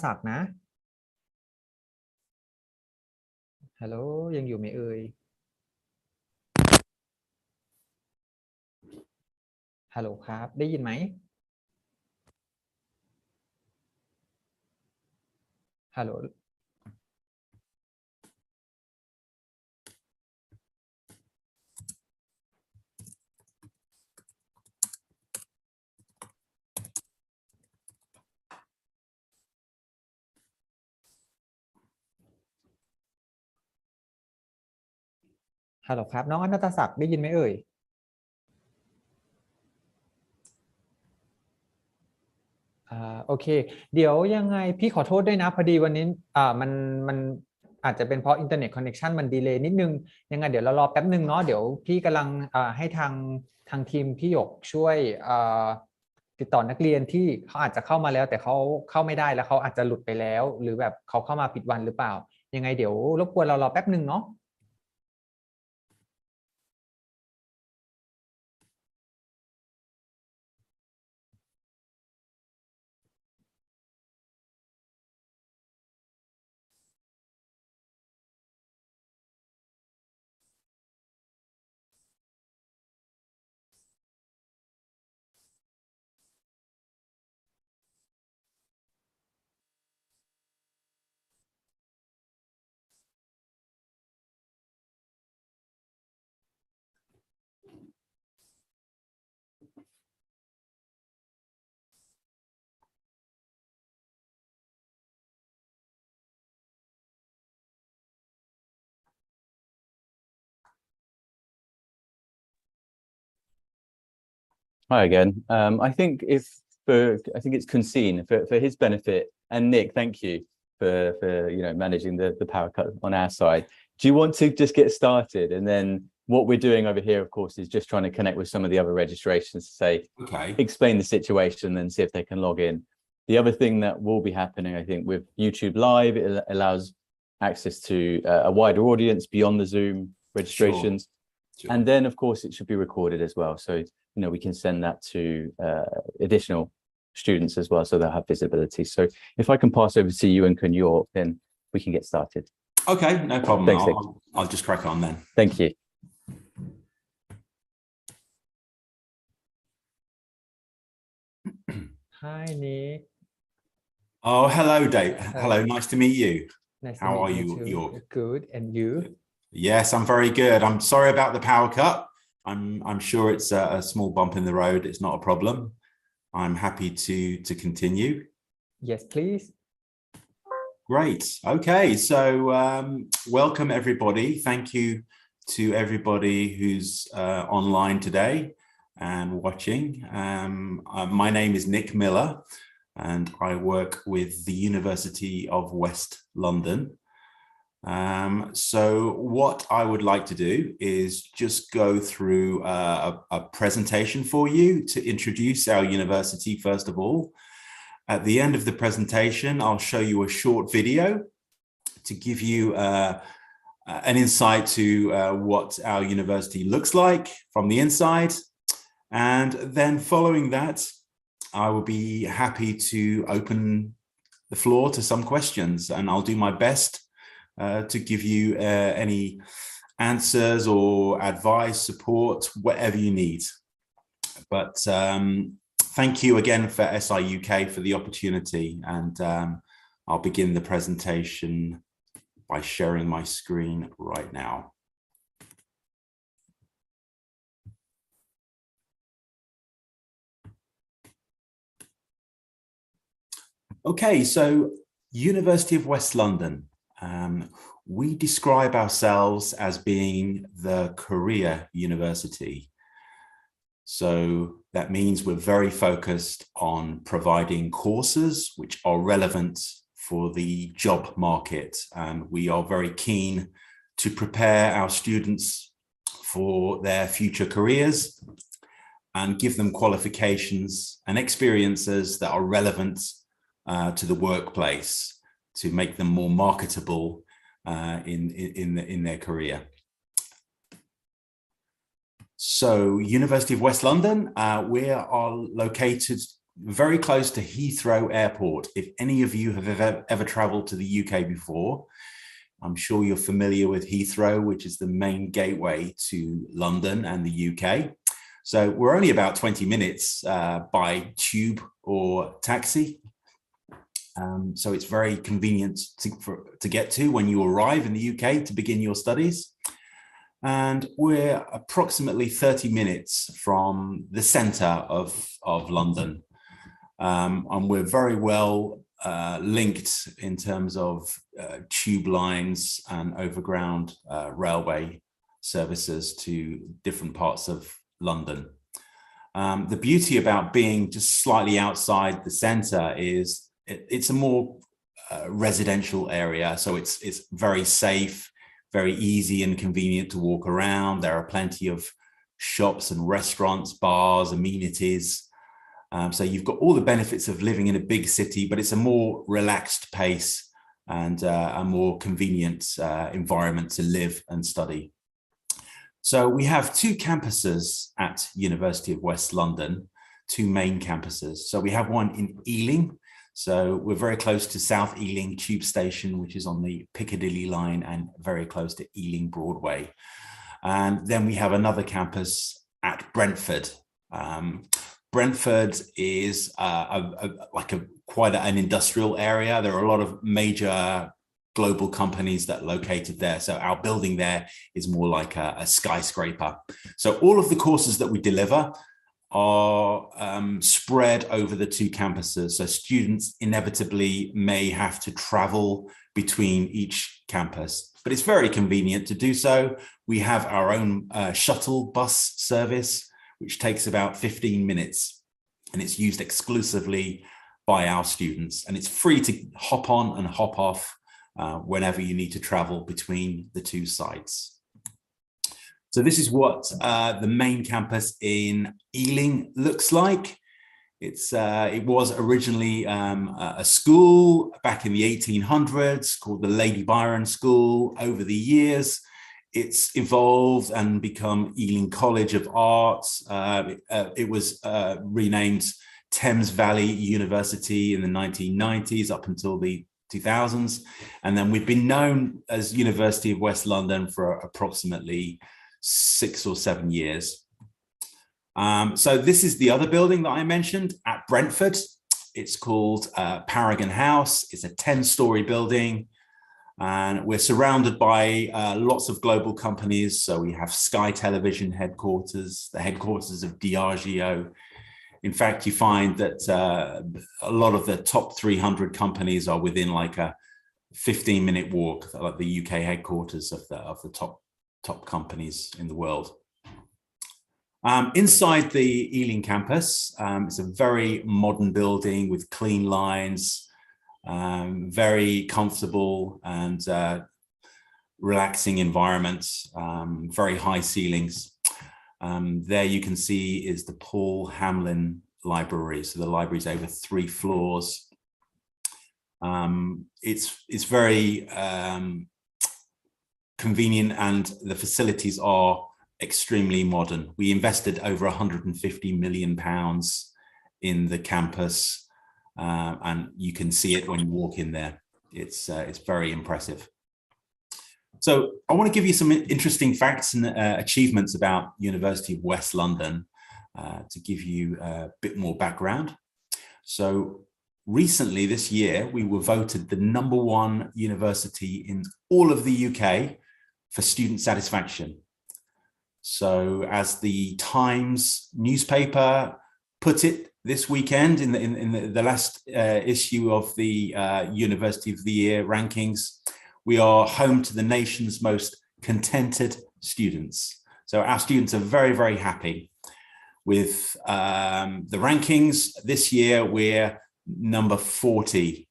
ศักดิ์นะฮัลโหลยังอยู่ไหมเอ่ยฮัลโหลครับได้ยินไหมฮัลโหลฮัลโหลครับน้องอนัตศักดิ์ได้ยินไหมเอ่ยโอเคเดี๋ยวยังไงพี่ขอโทษด้วยนะพอดีวันนี้มันอาจจะเป็นเพราะอินเทอร์เน็ตคอนเน c t ชันมันดีเลย์นิดนึงยังไงเดี๋ยวเรารอแป๊บนึงเนาะเดี๋ยวพี่กำลังให้ทางทีมพี่หยกช่วยติดต่อนักเรียนที่เขาอาจจะเข้ามาแล้วแต่เขาเข้าไม่ได้แล้วเขาอาจจะหลุดไปแล้วหรือแบบเขาเข้ามาผิดวันหรือเปล่ายังไงเดี๋ยวรบกวนเรารอแป๊บนึงเนาะ Hi again. I think I think it's Kunseen for his benefit, and Nick, thank you for managing the power cut on our side. Do you want to just get started, and then what we're doing over here, of course, is just trying to connect with some of the other registrations to say, explain the situation, and see if they can log in. The other thing that will be happening, I think, with YouTube Live, it allows access to a wider audience beyond the Zoom registrations. Sure. And then, of course, it should be recorded as well. So, we can send that to additional students as well, so they'll have visibility. So if I can pass over to you and Kun York, then we can get started. Okay, no problem. Thanks, I'll just crack on then. Thank you. Hi, Nick. Oh, hello, Dave. Hello, nice to meet you. Nice How to are meet you, York? Good, and you? Yes, I'm very good. I'm sorry about the power cut. I'm sure it's a small bump in the road. It's not a problem. I'm happy to continue. Yes, please. Great. Okay, so welcome everybody. Thank you to everybody who's online today and watching. My name is Nick Miller, and I work with the University of West London. So what I would like to do is just go through a presentation for you to introduce our university first of all. At the end of the presentation, I'll show you a short video to give you an insight to what our university looks like from the inside. And then following that, I will be happy to open the floor to some questions, and I'll do my best to give you any answers or advice, support, whatever you need. But thank you again for SI UK for the opportunity, and I'll begin the presentation by sharing my screen right now. Okay, so University of West London. We describe ourselves as being the career university. So that means we're very focused on providing courses which are relevant for the job market. And we are very keen to prepare our students for their future careers and give them qualifications and experiences that are relevant to the workplace, to make them more marketable in their career. So University of West London, we are located very close to Heathrow Airport. If any of you have ever traveled to the UK before, I'm sure you're familiar with Heathrow, which is the main gateway to London and the UK. So we're only about 20 minutes by tube or taxi. So it's very convenient to get to when you arrive in the UK to begin your studies. And we're approximately 30 minutes from the centre of London. And we're very well linked in terms of tube lines and overground railway services to different parts of London. The beauty about being just slightly outside the centre is it's a more residential area, so it's very safe, very easy and convenient to walk around. There are plenty of shops and restaurants, bars, amenities. So you've got all the benefits of living in a big city, but it's a more relaxed pace and a more convenient environment to live and study. So we have two campuses at University of West London, two main campuses. So we have one in Ealing. So we're very close to South Ealing Tube Station, which is on the Piccadilly line and very close to Ealing Broadway. And then we have another campus at Brentford. Brentford is quite an industrial area. There are a lot of major global companies that are located there. So our building there is more like a skyscraper. So all of the courses that we deliver are spread over the two campuses. So students inevitably may have to travel between each campus, but it's very convenient to do so. We have our own shuttle bus service, which takes about 15 minutes, and it's used exclusively by our students. And it's free to hop on and hop off whenever you need to travel between the two sites. So this is what the main campus in Ealing looks like. It was originally a school back in the 1800s called the Lady Byron School. Over the years, it's evolved and become Ealing College of Arts. It was renamed Thames Valley University in the 1990s up until the 2000s. And then we've been known as University of West London for approximately 6 or 7 years. So this is the other building that I mentioned at Brentford. It's called Paragon House. It's a 10-story building, and we're surrounded by lots of global companies. So we have Sky Television headquarters, the headquarters of Diageo. In fact, you find that a lot of the top 300 companies are within like a 15-minute walk, like the UK headquarters of the top companies in the world. Inside the Ealing campus, it's a very modern building with clean lines, very comfortable and relaxing environment, very high ceilings. There you can see is the Paul Hamlin Library. So the library is over 3 floors. It's very convenient, and the facilities are extremely modern. We invested over £150 million in the campus, and you can see it when you walk in there. It's very impressive. So I want to give you some interesting facts and achievements about University of West London to give you a bit more background. So recently this year, we were voted the #1 university in all of the UK for student satisfaction. So as the Times newspaper put it this weekend in the last issue of the University of the Year rankings, we are home to the nation's most contented students. So our students are very, very happy with the rankings. This year, we're number 40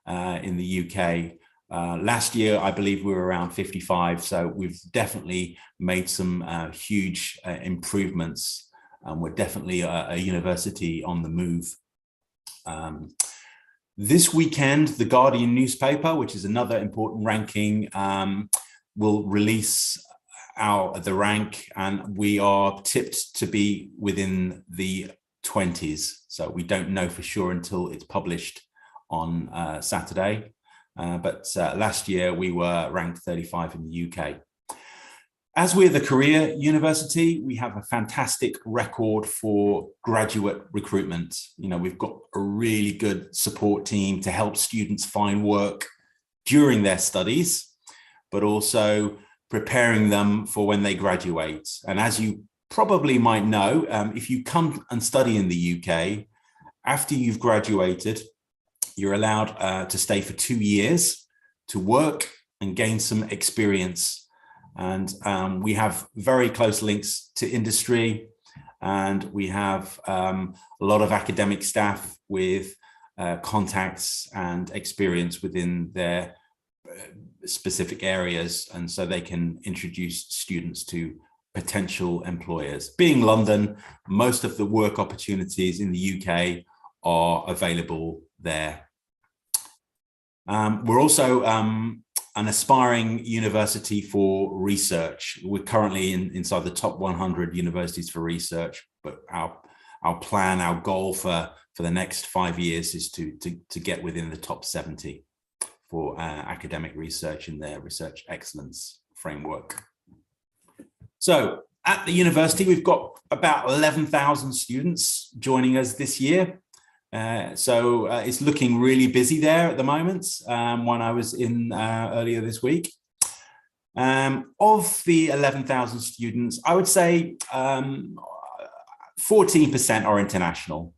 in the UK. Last year, I believe we were around 55. So we've definitely made some huge improvements. We're definitely a university on the move. This weekend, The Guardian newspaper, which is another important ranking, will release the rank, and we are tipped to be within the 20s. So we don't know for sure until it's published on Saturday. But last year we were ranked 35 in the UK. As we're the career university, we have a fantastic record for graduate recruitment. You know, we've got a really good support team to help students find work during their studies, but also preparing them for when they graduate. And as you probably might know, if you come and study in the UK, after you've graduated, you're allowed to stay for 2 years to work and gain some experience. And we have very close links to industry, and we have a lot of academic staff with contacts and experience within their specific areas, and so they can introduce students to potential employers. Being London, most of the work opportunities in the UK are available there. We're also an aspiring university for research. We're currently inside the top 100 universities for research, but our plan, our goal for the next 5 years is to get within the top 70 for academic research in their research excellence framework. So at the university, we've got about 11,000 students joining us this year. So it's looking really busy there at the moment. When I was in earlier this week, of the 11,000 students, I would say 14% are international.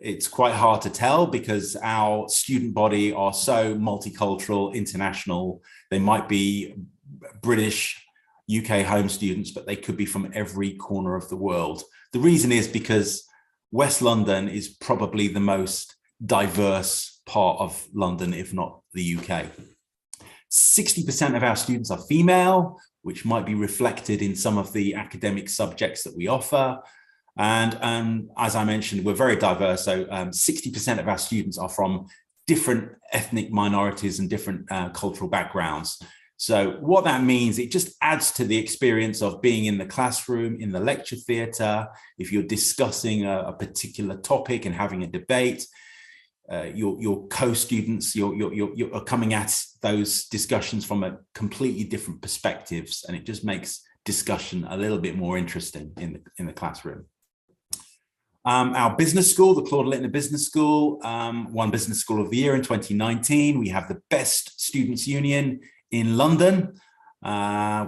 It's quite hard to tell because our student body are so multicultural, international. They might be British, UK home students, but they could be from every corner of the world. The reason is because West London is probably the most diverse part of London, if not the UK. 60% of our students are female, which might be reflected in some of the academic subjects that we offer. And as I mentioned, we're very diverse. So 60% of our students are from different ethnic minorities and different cultural backgrounds. So what that means, it just adds to the experience of being in the classroom, in the lecture theatre. If you're discussing a particular topic and having a debate, your co-students, you're coming at those discussions from a completely different perspectives, and it just makes discussion a little bit more interesting in the classroom. Our business school, the Claude Littner Business School, won Business School of the Year in 2019. We have the best students' union in London.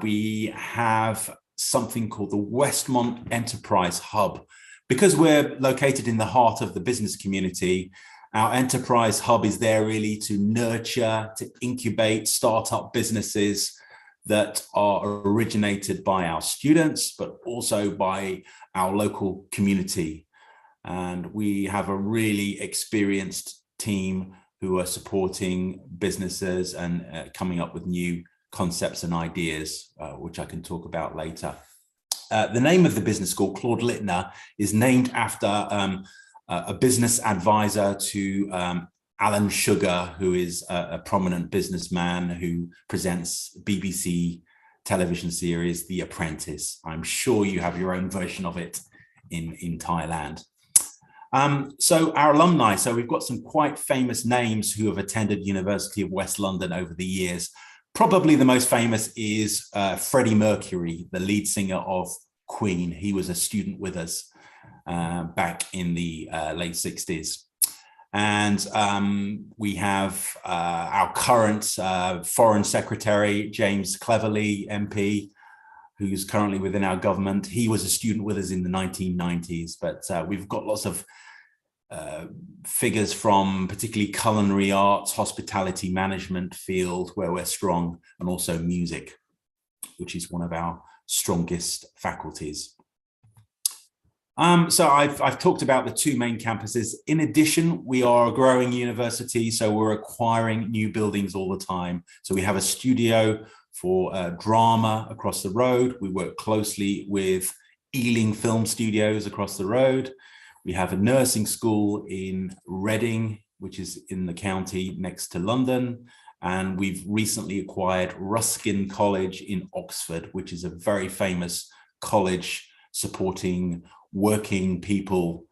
We have something called the Westmont Enterprise Hub. Because we're located in the heart of the business community, our Enterprise Hub is there really to nurture, to incubate startup businesses that are originated by our students, but also by our local community. And we have a really experienced team who are supporting businesses and coming up with new concepts and ideas, which I can talk about later. The name of the business school, Claude Littner, is named after a business advisor to Alan Sugar, who is a prominent businessman who presents BBC television series, The Apprentice. I'm sure you have your own version of it in Thailand. So our alumni, so we've got some quite famous names who have attended University of West London over the years. Probably the most famous is Freddie Mercury, the lead singer of Queen. He was a student with us back in the late 60s. And we have our current Foreign Secretary, James Cleverly, MP, who's currently within our government. He was a student with us in the 1990s, but we've got lots of figures from particularly culinary arts, hospitality management field where we're strong, and also music, which is one of our strongest faculties. So I've talked about the two main campuses. In addition, we are a growing university, so we're acquiring new buildings all the time. So we have a studio for drama across the road. We work closely with Ealing Film Studios across the road. We have a nursing school in Reading, which is in the county next to London. And we've recently acquired Ruskin College in Oxford, which is a very famous college supporting working people,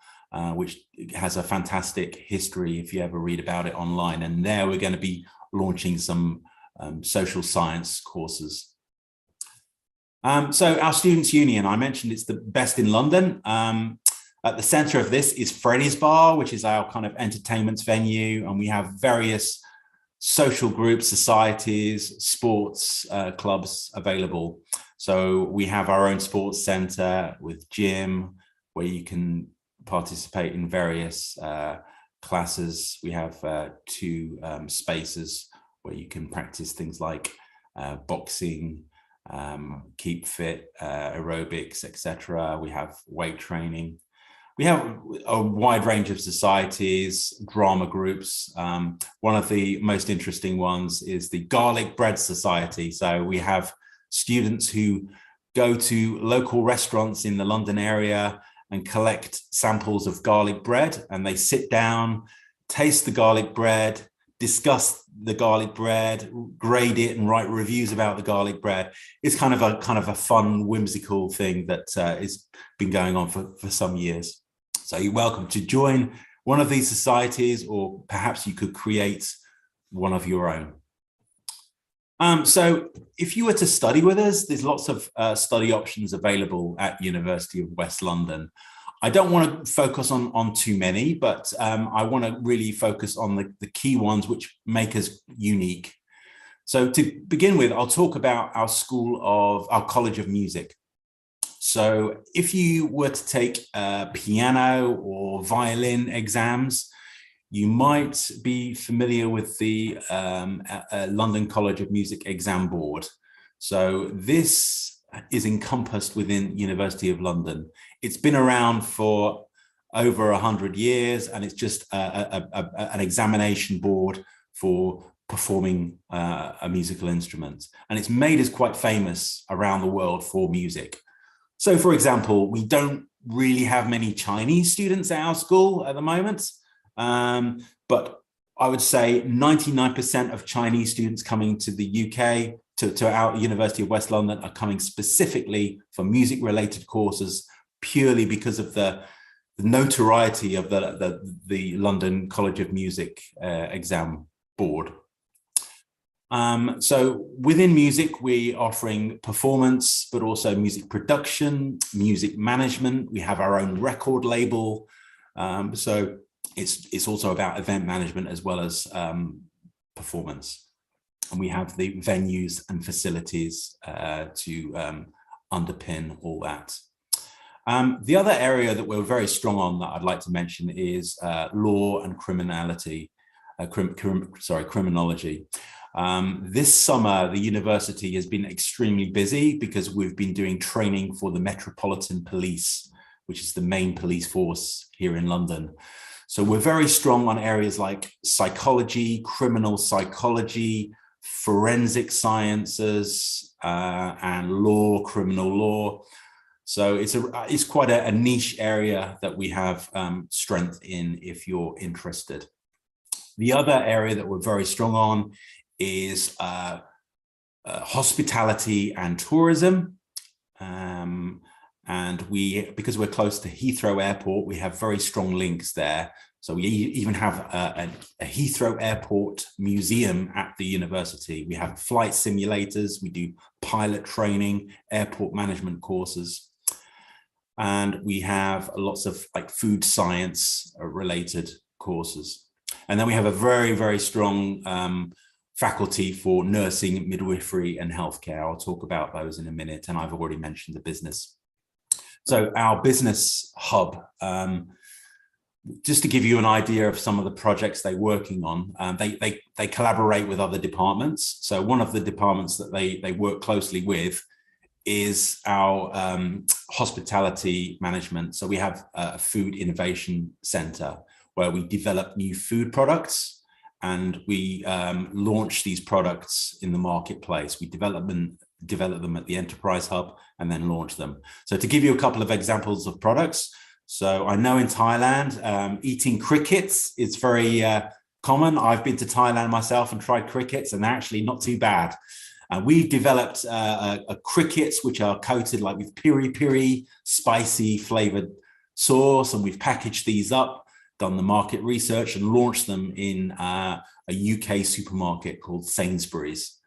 which has a fantastic history if you ever read about it online. And there we're going to be launching some social science courses. So our Students' Union, I mentioned it's the best in London. At the center of this is Freddy's Bar, which is our kind of entertainment venue. And we have various social groups, societies, sports clubs available. So we have our own sports center with gym where you can participate in various classes. We have 2 spaces where you can practice things like boxing, keep fit, aerobics, etc. We have weight training. We have a wide range of societies, drama groups. One of the most interesting ones is the Garlic Bread Society. So we have students who go to local restaurants in the London area and collect samples of garlic bread, and they sit down, taste the garlic bread, discuss the garlic bread, grade it, and write reviews about the garlic bread. It's kind of a fun, whimsical thing that has been going on for some years. So you're welcome to join one of these societies, or perhaps you could create one of your own. So if you were to study with us, there's lots of study options available at University of West London. I don't want to focus on too many, but I want to really focus on the key ones which make us unique. So to begin with, I'll talk about our College of Music. So if you were to take piano or violin exams, you might be familiar with the London College of Music exam board. So this is encompassed within University of London. It's been around for over 100 years, and it's just an examination board for performing a musical instrument. And it's made us quite famous around the world for music. So, for example, we don't really have many Chinese students at our school at the moment, but I would say 99% of Chinese students coming to the UK, to our University of West London, are coming specifically for music-related courses, purely because of the notoriety of the London College of Music exam board. So within music, we're offering performance, but also music production, music management. We have our own record label. So it's also about event management as well as performance. And we have the venues and facilities to underpin all that. The other area that we're very strong on that I'd like to mention is law and criminology. This summer, the university has been extremely busy because we've been doing training for the Metropolitan Police, which is the main police force here in London. So we're very strong on areas like psychology, criminal psychology, forensic sciences, and law, criminal law. So it's quite a niche area that we have strength in if you're interested. The other area that we're very strong on is hospitality and tourism. And because we're close to Heathrow Airport, we have very strong links there. So we even have a Heathrow Airport museum at the university. We have flight simulators, we do pilot training, airport management courses. And we have lots of like food science related courses. And then we have a very, very strong faculty for nursing, midwifery, and healthcare. I'll talk about those in a minute, and I've already mentioned the business. So our business hub, just to give you an idea of some of the projects they're working on, they collaborate with other departments. So one of the departments that they work closely with is our hospitality management. So we have a food innovation center where we develop new food products and we launch these products in the marketplace. We develop them at the enterprise hub and then launch them. So to give you a couple of examples of products, so I know in Thailand, eating crickets is very common. I've been to Thailand myself and tried crickets, and they're actually not too bad. We've developed crickets which are coated like with piri-piri, spicy flavored source, and we've packaged these up, done the market research, and launched them in a UK supermarket called Sainsbury's.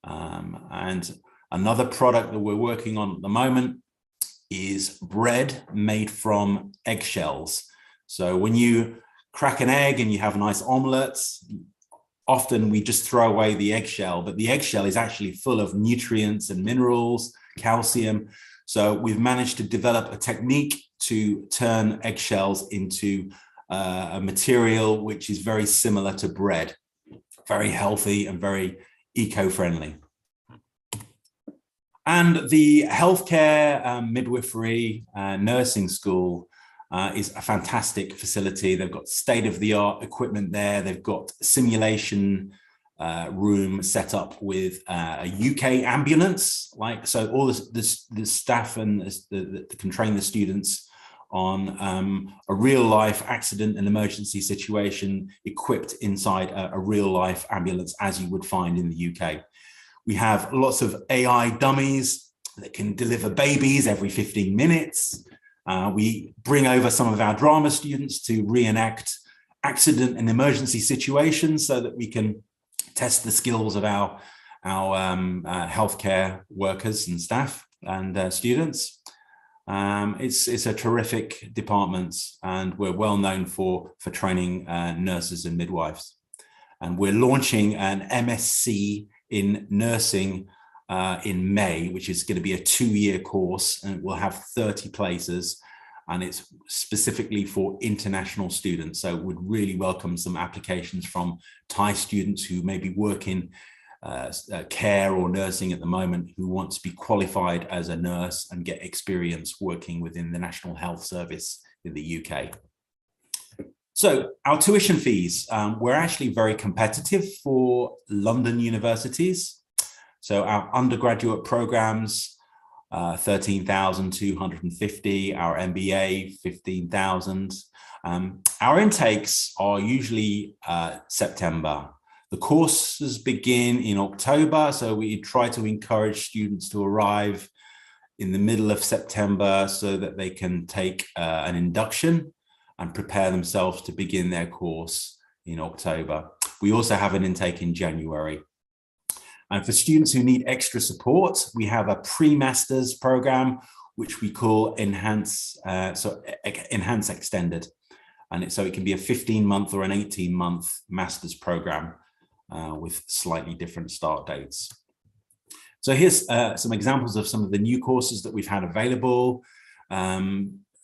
And another product that we're working on at the moment is bread made from eggshells. So when you crack an egg and you have nice omelets, often we just throw away the eggshell, but the eggshell is actually full of nutrients and minerals, calcium. So we've managed to develop a technique to turn eggshells into a material which is very similar to bread, very healthy and very eco-friendly. And the healthcare midwifery nursing school is a fantastic facility. They've got state-of-the-art equipment there. They've got simulation room set up with a UK ambulance, so all the staff and that can train the students on a real-life accident and emergency situation equipped inside a real-life ambulance, as you would find in the UK. We have lots of AI dummies that can deliver babies every 15 minutes. We bring over some of our drama students to reenact accident and emergency situations so that we can test the skills of our healthcare workers and staff and students. It's a terrific department, and we're well known for training nurses and midwives. And we're launching an MSc in nursing in May, which is going to be a 2-year course, and we'll have 30 places, and it's specifically for international students. So would really welcome some applications from Thai students who maybe work in care or nursing at the moment, who want to be qualified as a nurse and get experience working within the National Health Service in the UK. So our tuition fees, we're actually very competitive for London universities. So our undergraduate programs, 13,250, our MBA, 15,000. Our intakes are usually September. The courses begin in October, so we try to encourage students to arrive in the middle of September so that they can take an induction and prepare themselves to begin their course in October. We also have an intake in January. And for students who need extra support, we have a pre-master's program, which we call Enhance Extended. And so it can be a 15-month or an 18-month master's program with slightly different start dates. So here's some examples of some of the new courses that we've had available.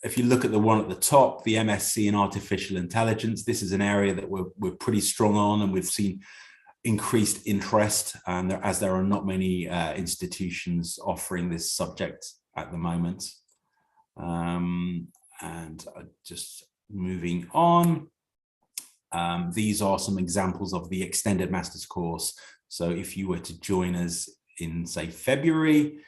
If you look at the one at the top, the MSc in Artificial Intelligence, this is an area that we're pretty strong on, and we've seen increased interest, and as there are not many institutions offering this subject at the moment. And just moving on, these are some examples of the extended master's course. So if you were to join us in, say, February,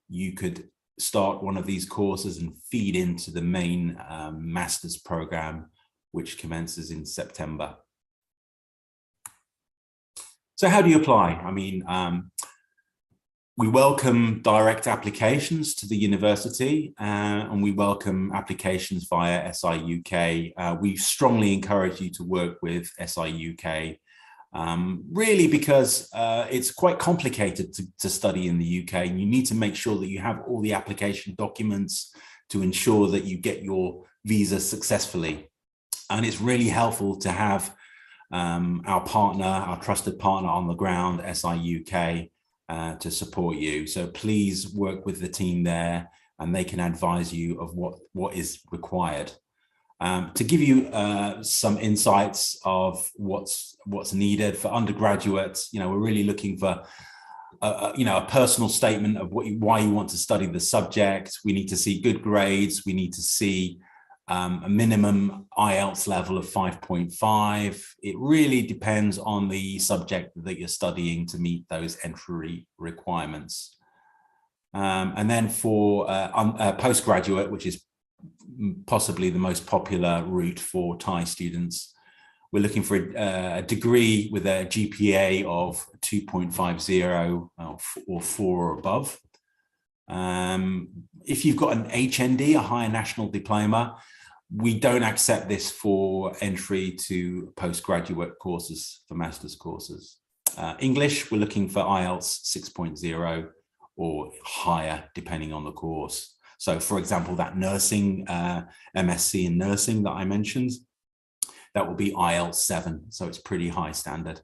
you could start one of these courses and feed into the main master's program, which commences in September. So how do you apply? I mean, we welcome direct applications to the university, and we welcome applications via SI UK. We strongly encourage you to work with SI UK, really because it's quite complicated to study in the UK, and you need to make sure that you have all the application documents to ensure that you get your visa successfully. And it's really helpful to have our partner, our trusted partner on the ground, SI UK, to support you. So please work with the team there, and they can advise you of what is required. To give you some insights of what's needed for undergraduates, we're really looking for a personal statement of why you want to study the subject. We need to see good grades. We need to see a minimum IELTS level of 5.5. It really depends on the subject that you're studying to meet those entry requirements. And then for postgraduate, which is possibly the most popular route for Thai students, we're looking for a degree with a GPA of 2.50 or 4 or above. If you've got an HND, a higher national diploma, we don't accept this for entry to postgraduate courses, for master's courses. English, we're looking for IELTS 6.0 or higher, depending on the course. So for example, that nursing, MSc in nursing that I mentioned, that will be IELTS 7. So it's pretty high standard.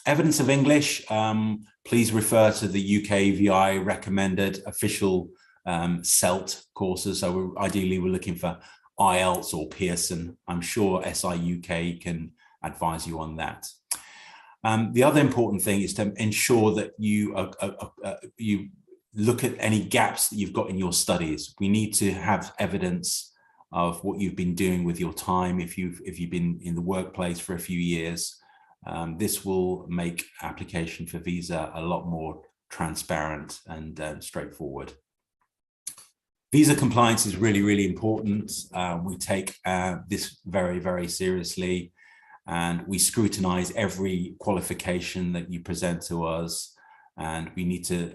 Evidence of English, please refer to the UKVI recommended official CELT courses. So ideally we're looking for IELTS or Pearson. I'm sure SI UK can advise you on that. The other important thing is to ensure that you look at any gaps that you've got in your studies. We need to have evidence of what you've been doing with your time. If you've been in the workplace for a few years, this will make application for visa a lot more transparent and straightforward. Visa compliance is really, really important. We take this very, very seriously, and we scrutinize every qualification that you present to us, and we need to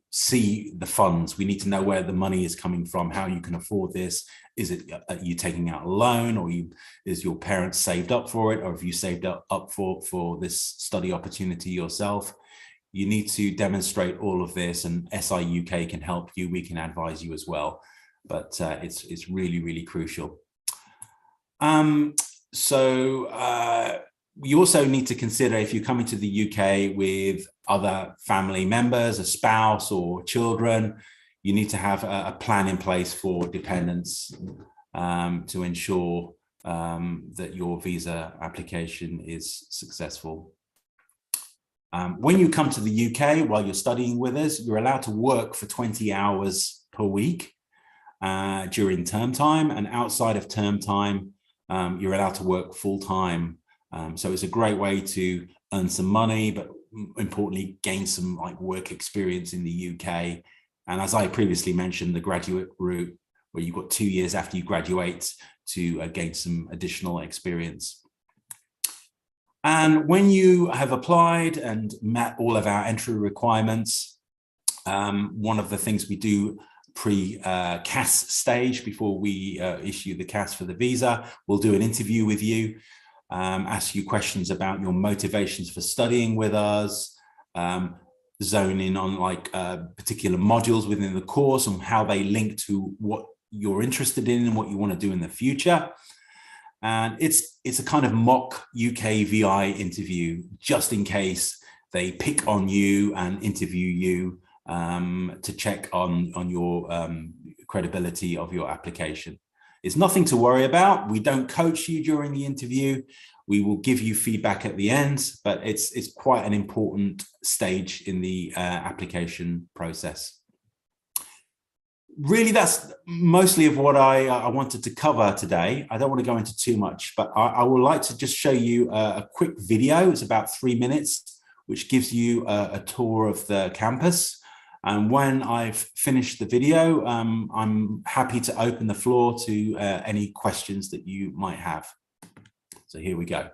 see the funds. We need to know where the money is coming from, how you can afford this. Is it you taking out a loan, or is your parents saved up for it, or have you saved up for this study opportunity yourself? You need to demonstrate all of this, and SI UK can help you. We can advise you as well, but it's really, really crucial. You also need to consider, if you're coming to the UK with other family members, a spouse or children, you need to have a plan in place for dependents to ensure that your visa application is successful. When you come to the UK while you're studying with us, you're allowed to work for 20 hours per week during term time, and outside of term time, you're allowed to work full time. So it's a great way to earn some money, but importantly, gain some work experience in the UK. And as I previously mentioned, the graduate route, where you've got 2 years after you graduate to gain some additional experience. And when you have applied and met all of our entry requirements, one of the things we do pre-CAS stage, before we issue the CAS for the visa, we'll do an interview with you, ask you questions about your motivations for studying with us, zone in on particular modules within the course and how they link to what you're interested in and what you want to do in the future. And it's a kind of mock UKVI interview, just in case they pick on you and interview you to check on your credibility of your application. It's nothing to worry about. We don't coach you during the interview. We will give you feedback at the end, but it's quite an important stage in the application process. Really, that's mostly of what I wanted to cover today. I don't want to go into too much, but I would like to just show you a quick video. It's about 3 minutes, which gives you a tour of the campus. And when I've finished the video, I'm happy to open the floor to any questions that you might have. So here we go.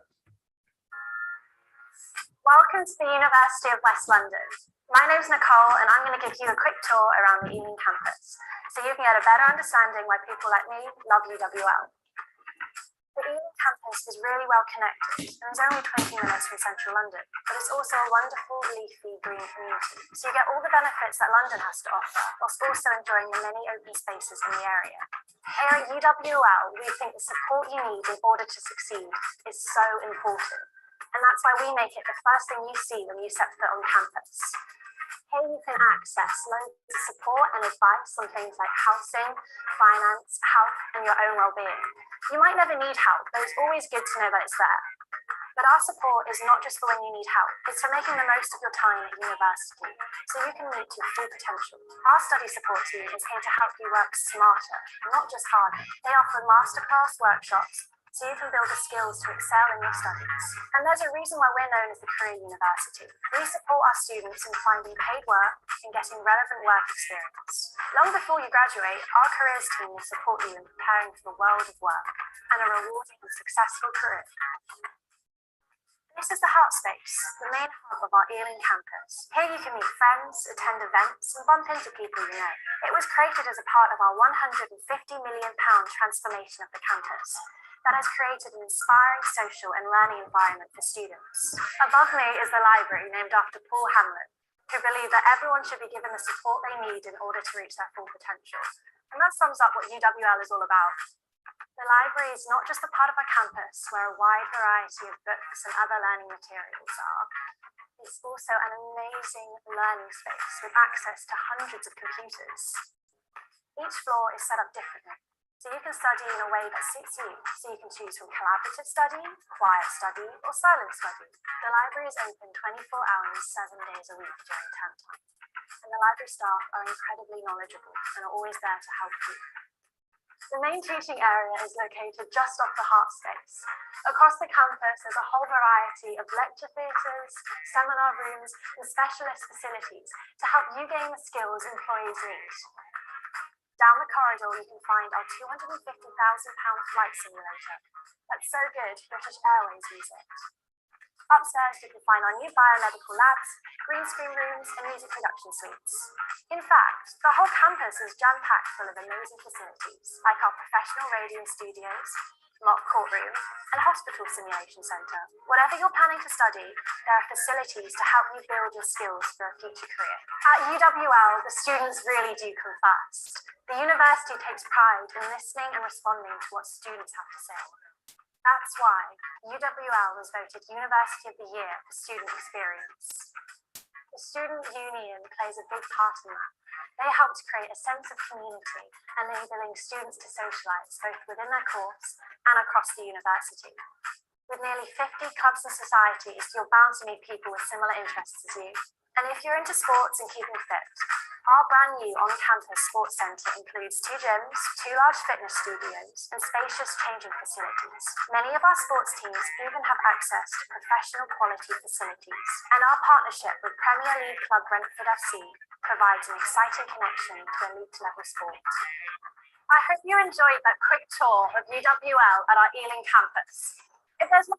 Welcome to the University of West London. My name's Nicole, and I'm going to give you a quick tour around the Ealing campus, so you can get a better understanding why people like me love UWL. The Ealing campus is really well connected, and is only 20 minutes from central London, but it's also a wonderful, leafy, green community, so you get all the benefits that London has to offer, whilst also enjoying the many open spaces in the area. Here at UWL, we think the support you need in order to succeed is so important, and that's why we make it the first thing you see when you set foot on campus. Here you can access loads of support and advice on things like housing, finance, health, and your own well-being. You might never need help, but it's always good to know that it's there. But our support is not just for when you need help, it's for making the most of your time at university, so you can meet your full potential. Our study support team is here to help you work smarter, not just harder. They offer masterclass workshops, so you can build the skills to excel in your studies. And there's a reason why we're known as the Career University. We support our students in finding paid work and getting relevant work experience. Long before you graduate, our careers team will support you in preparing for the world of work and a rewarding and successful career. This is the Heart Space, the main hub of our Ealing campus. Here you can meet friends, attend events, and bump into people you know. It was created as a part of our £150 million transformation of the campus that has created an inspiring social and learning environment for students. Above me is the library named after Paul Hamlet, who believed that everyone should be given the support they need in order to reach their full potential. And that sums up what UWL is all about. The library is not just a part of our campus where a wide variety of books and other learning materials are. It's also an amazing learning space with access to hundreds of computers. Each floor is set up differently, so you can study in a way that suits you. So you can choose from collaborative study, quiet study, or silent study. The library is open 24 hours, 7 days a week during term time. And the library staff are incredibly knowledgeable and are always there to help you. The main teaching area is located just off the Heart Space. Across the campus, there's a whole variety of lecture theatres, seminar rooms, and specialist facilities to help you gain the skills employees need. Down the corridor, you can find our £250,000 flight simulator. That's so good, British Airways use it. Upstairs, you can find our new biomedical labs, green screen rooms, and music production suites. In fact, the whole campus is jam-packed full of amazing facilities, like our professional radio studios, mock courtroom, and hospital simulation centre. Whatever you're planning to study, there are facilities to help you build your skills for a future career. At UWL, the students really do come first. The university takes pride in listening and responding to what students have to say. That's why UWL was voted University of the Year for Student Experience. The Student Union plays a big part in that. They help to create a sense of community, enabling students to socialise both within their course and across the university. With nearly 50 clubs and societies, you're bound to meet people with similar interests as you. And if you're into sports and keeping fit, our brand new on-campus sports centre includes 2 gyms, 2 large fitness studios, and spacious changing facilities. Many of our sports teams even have access to professional quality facilities. And our partnership with Premier League club Brentford FC provides an exciting connection to elite level sport. I hope you enjoyed that quick tour of UWL at our Ealing campus. If there's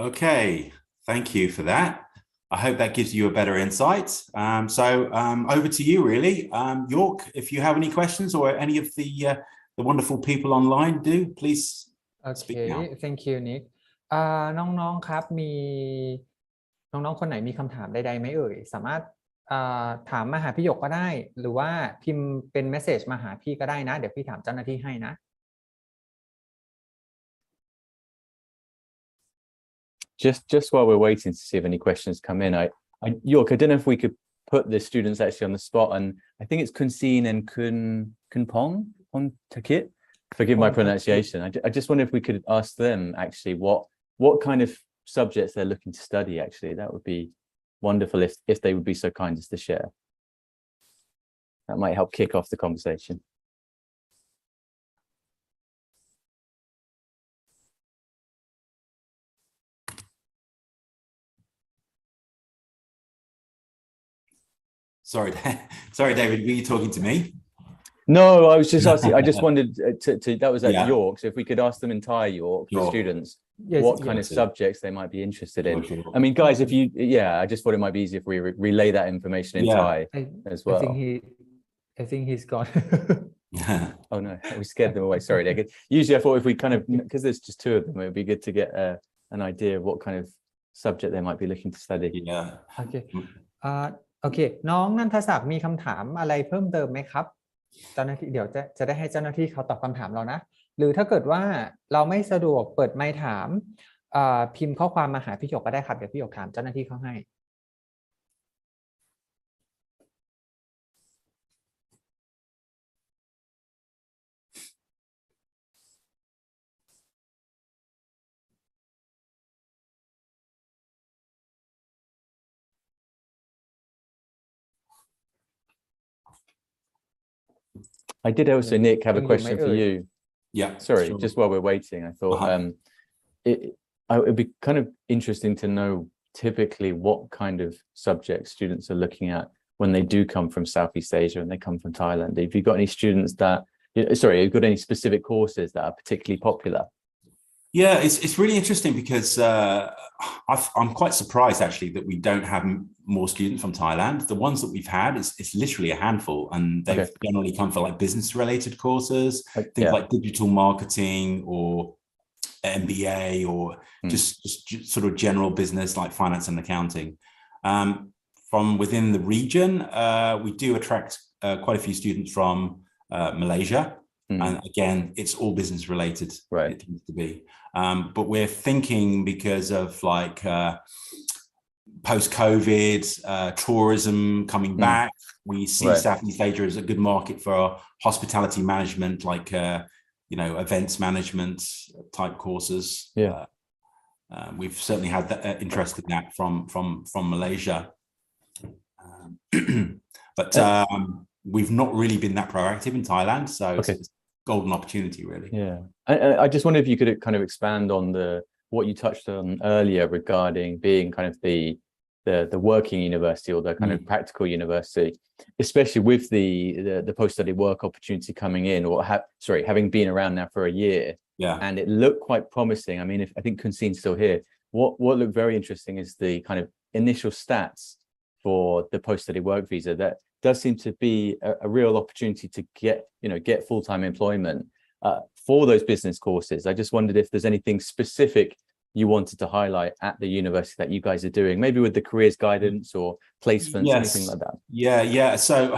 Okay, thank you for that. I hope that gives you a better insight. Over to you, really. York, if you have any questions or any of the wonderful people online do, please speak now. Okay, thank you, Nick. น้องๆครับมีน้องๆคนไหนมีคำถามใดๆไหมเอ่ยสามารถถามมาหาพี่หยกก็ได้หรือว่าพิมพ์เป็นเมสเสจมาหาพี่ก็ได้นะเดี๋ยวพี่ถามเจ้าหน้าที่ให้นะ Just while we're waiting to see if any questions come in, York, I don't know if we could put the students actually on the spot, and I think it's Kunsin and Kunpong on Takit. Forgive my pronunciation. I just wonder if we could ask them actually what kind of subjects they're looking to study. Actually, that would be wonderful if they would be so kind as to share. That might help kick off the conversation. Sorry, David, were you talking to me? No, I was just asking. I just wanted to that was at Yeah. York. So if we could ask them entire York, the Sure. students, Yes, what kind of yes. subjects they might be interested in. Sure. I mean, guys, if you, I just thought it might be easier if we relay that information in Yeah. Thai as well. I think he's gone. Oh no, we scared them away. Sorry, David. Usually I thought if we kind of, because there's just 2 of them, it would be good to get an idea of what kind of subject they might be looking to study. Yeah. Okay. โอเคน้องนันทศักดิ์มีคำถามอะไรเพิ่มเติมไหมครับเจ้าหน้าที่เดี๋ยวจะได้ให้เจ้าหน้าที่เขาตอบคำถามเรานะหรือถ้าเกิดว่าเราไม่สะดวกเปิดไมค์ถามพิมพ์ข้อความมาหาพี่หยกก็ได้ครับเดี๋ยวพี่หยกถามเจ้าหน้าที่เขาให้ I did also, Nick, have a question for you. Yeah. Sorry, sure. just while we're waiting, I thought it'd be kind of interesting to know typically what kind of subjects students are looking at when they do come from Southeast Asia and they come from Thailand. Have you got any students that, have you got any specific courses that are particularly popular? Yeah, it's really interesting because I'm quite surprised actually that we don't have more students from Thailand. The ones that we've had it's literally a handful, and they've generally come for like business related courses, things like digital marketing or MBA or just sort of general business like finance and accounting. From within the region, we do attract quite a few students from Malaysia. And again, it's all business related. Right. It tends to be. But we're thinking because of like post-COVID tourism coming back, we see Southeast Asia as a good market for hospitality management, like events management type courses. Yeah. We've certainly had that interest in that from Malaysia. But we've not really been that proactive in Thailand, so it's a golden opportunity, really. Yeah, I just wonder if you could kind of expand on what you touched on earlier regarding being kind of the working university or the kind of practical university, especially with the post-study work opportunity coming in, or having been around now for a year. Yeah, and it looked quite promising. I mean, I think Kunsin's still here. What looked very interesting is the kind of initial stats for the post-study work visa. That does seem to be a real opportunity to get full-time employment for those business courses. I just wondered if there's anything specific you wanted to highlight at the university that you guys are doing, maybe with the careers guidance or placements, anything like that. Yeah. So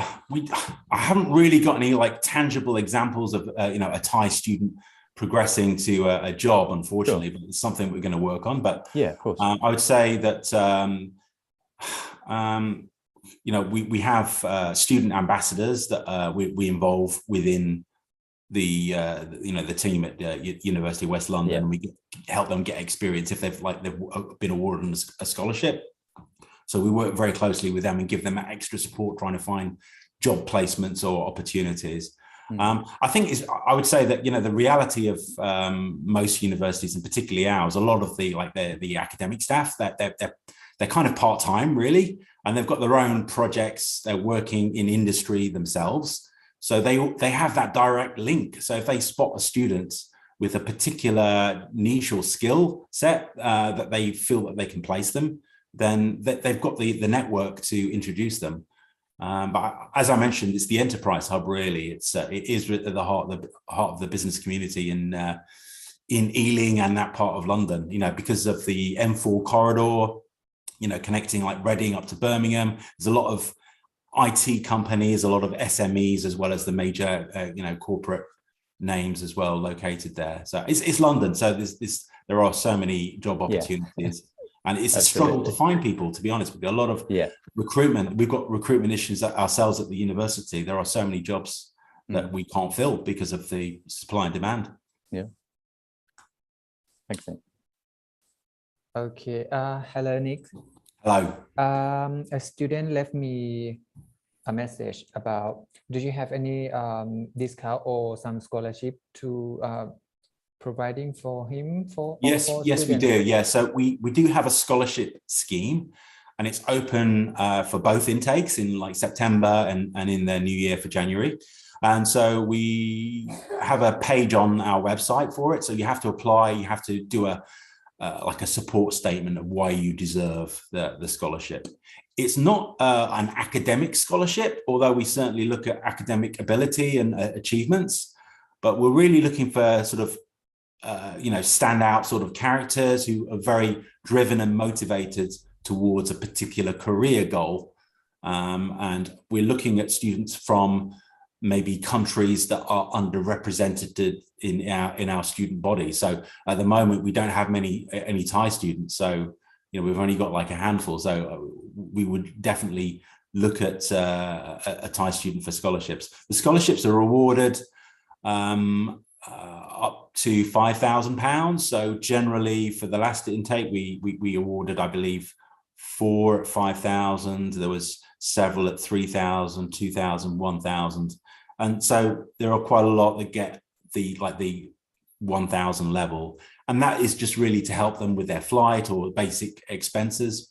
I haven't really got any like tangible examples of a Thai student progressing to a job, unfortunately, but it's something we're going to work on. But yeah, of course. I would say that we have student ambassadors that we involve within the team at University of West London. And we help them get experience if they've been awarded a scholarship. So we work very closely with them and give them that extra support trying to find job placements or opportunities. I would say that the reality of most universities, and particularly ours, a lot of the academic staff, that they're kind of part-time really, and they've got their own projects. They're working in industry themselves, so they have that direct link. So if they spot a student with a particular niche or skill set that they feel that they can place them, then they've got the network to introduce them. But as I mentioned, it's the enterprise hub really. It is at the heart of the business community in Ealing and that part of London, because of the M4 corridor, connecting like Reading up to Birmingham. There's a lot of IT companies, a lot of SMEs, as well as the major, corporate names as well located there. So it's London. So there are so many job opportunities. And it's a struggle to find people, to be honest with you. A lot of recruitment. We've got recruitment issues ourselves at the university. There are so many jobs that we can't fill because of the supply and demand. Yeah. Excellent. Okay. Hello, Nick. Hello. A student left me a message about, do you have any discount or some scholarship to providing for him yes we do. Yeah, so we do have a scholarship scheme, and it's open for both intakes in like September and in the new year for January. And so we have a page on our website for it. So you have to apply, you have to do a support statement of why you deserve the scholarship. It's not an academic scholarship, although we certainly look at academic ability and achievements, but we're really looking for sort of standout sort of characters who are very driven and motivated towards a particular career goal. And we're looking at students from maybe countries that are underrepresented in our student body. So at the moment, we don't have any Thai students. So, we've only got like a handful. So we would definitely look at a Thai student for scholarships. The scholarships are awarded up to £5,000. So generally for the last intake, we awarded, I believe, 4 at 5,000. There was several at 3,000, 2,000, 1,000. And so there are quite a lot that get the 1,000 level. And that is just really to help them with their flight or basic expenses.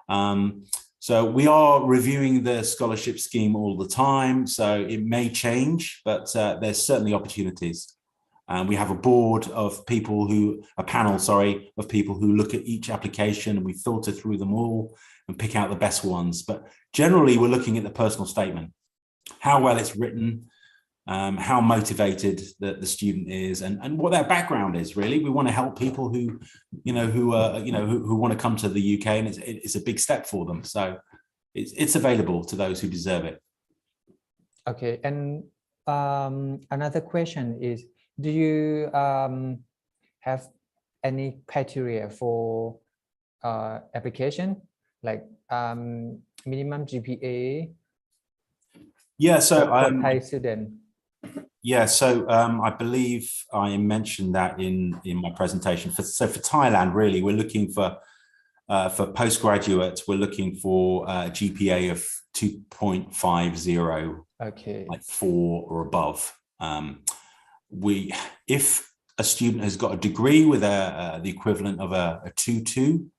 So we are reviewing the scholarship scheme all the time. So it may change, but there's certainly opportunities. We have a board of people a panel, sorry, of people who look at each application, and we filter through them all and pick out the best ones. But generally, we're looking at the personal statement, how well it's written, how motivated the student is, and what their background is. Really, we want to help people who want to come to the UK, and it's a big step for them. So it's available to those who deserve it. Okay, and another question is, do you have any criteria for application, like minimum GPA? Yeah, so for Thai student. Yeah, so I believe I mentioned that in my presentation. For Thailand, really, we're looking for postgraduates, we're looking for a GPA of 2.50, okay, like 4 or above. If a student has got a degree with the equivalent of a 2.2,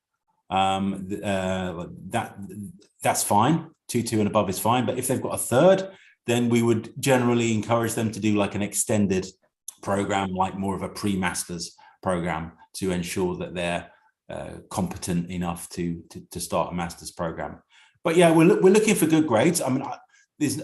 that's fine. 2.2 and above is fine. But if they've got a third, then we would generally encourage them to do like an extended program, like more of a pre-masters program, to ensure that they're competent enough to start a master's program. But yeah, we're looking for good grades. I mean,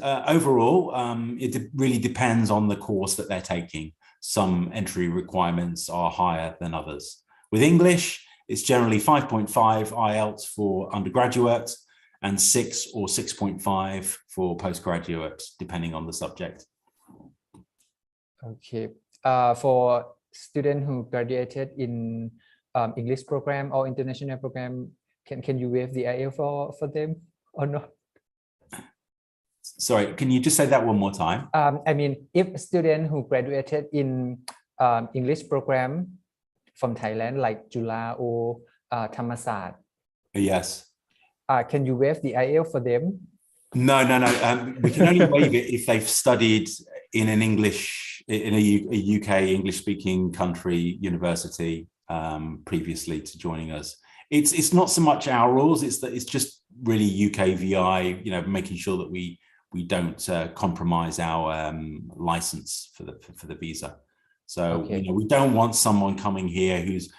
overall, it really depends on the course that they're taking. Some entry requirements are higher than others. With English, it's generally 5.5 IELTS for undergraduate and 6 or 6.5 for postgraduate, depending on the subject. Okay. For students who graduated in English program or international program, can you waive the IELTS for them or not? Sorry, can you just say that one more time? I mean, if a student who graduated in English program from Thailand, like Jula or Thammasat, yes. Can you waive the IELTS for them? No. We can only waive it if they've studied in a UK English-speaking country university previously to joining us. It's not so much our rules; it's just really UK VI, making sure that we don't compromise our license for the visa. So okay. We don't want someone coming here who's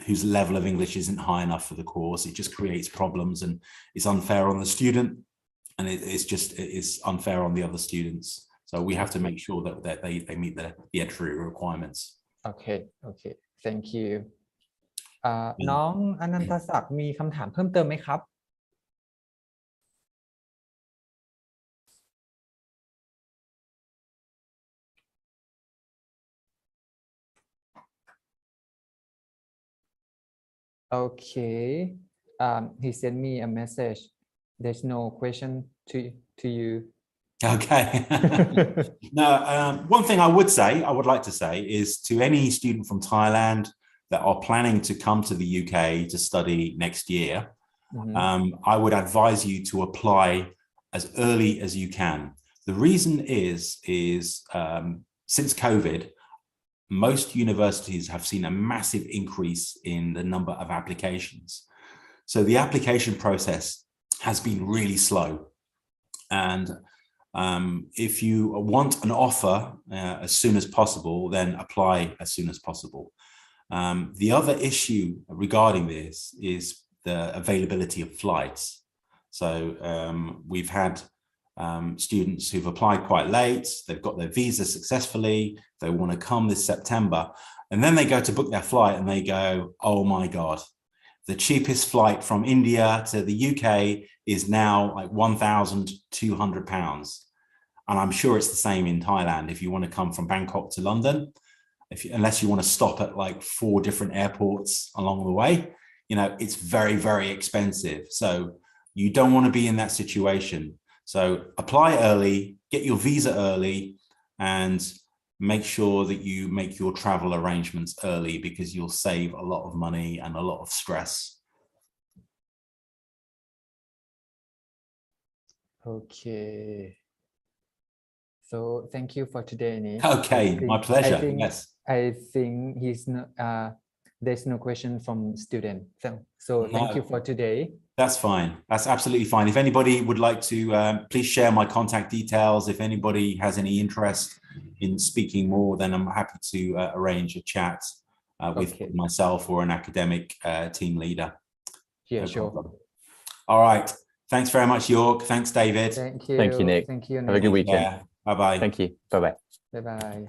whose level of English isn't high enough for the course. It just creates problems, and it's unfair on the student, and it's unfair on the other students. So we have to make sure that they meet the entry requirements. Okay. Thank you. น้องอนันตศักดิ์มีคำถามเพิ่มเติมไหมครับ Okay. He sent me a message. There's no question to you. Okay. No, one thing I would like to say is to any student from Thailand that are planning to come to the UK to study next year, I would advise you to apply as early as you can. The reason is since COVID, most universities have seen a massive increase in the number of applications. So the application process has been really slow. And if you want an offer as soon as possible, then apply as soon as possible. The other issue regarding this is the availability of flights. So we've had students who've applied quite late, they've got their visa successfully, they want to come this September, and then they go to book their flight and they go, oh my God, the cheapest flight from India to the UK is now like £1,200. And I'm sure it's the same in Thailand. If you want to come from Bangkok to London, unless you want to stop at like 4 different airports along the way, it's very, very expensive. So you don't want to be in that situation. So apply early, get your visa early, and make sure that you make your travel arrangements early, because you'll save a lot of money and a lot of stress. Okay. So thank you for today, Nick. Okay, my pleasure. Yes. I think there's no question from student. So thank you for today. That's fine. That's absolutely fine. If anybody would like to, please share my contact details. If anybody has any interest in speaking more, then I'm happy to arrange a chat with myself or an academic team leader. Yeah, No sure. problem. All right. Thanks very much, York. Thanks, David. Thank you. Thank you, Nick. Thank you, Have a good Nick. weekend. Yeah. Bye-bye. Thank you. Bye bye. Bye bye.